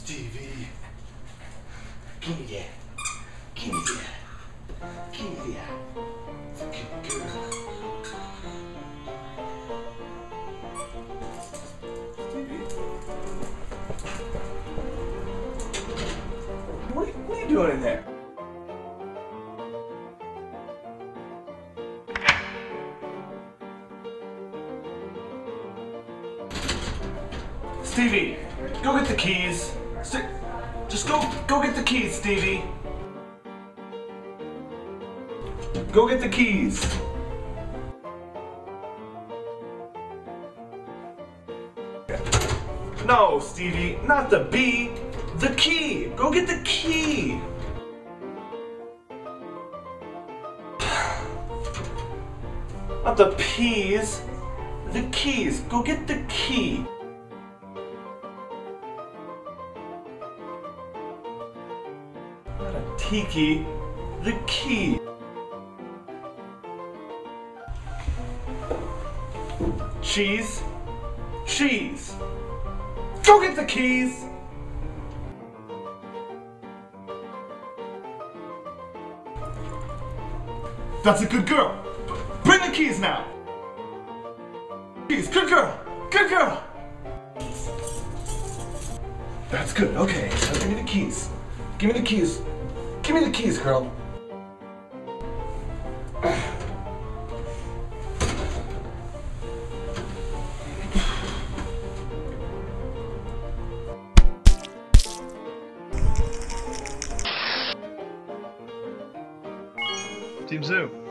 Stevie. Give me that. Give me that. Give me that. It's a good girl. Stevie. What are you doing in there? Stevie, go get the keys. Just go get the keys, Stevie. Go get the keys. No, Stevie, not the B, the key. Go get the key. Not the P's, the keys. Go get the key. Not a tiki, the key. Cheese, cheese. Go get the keys. That's a good girl. Bring the keys now. Keys, good girl, good girl. That's good, okay. Now give me the keys. Give me the keys. Give me the keys, girl. TeamZoo.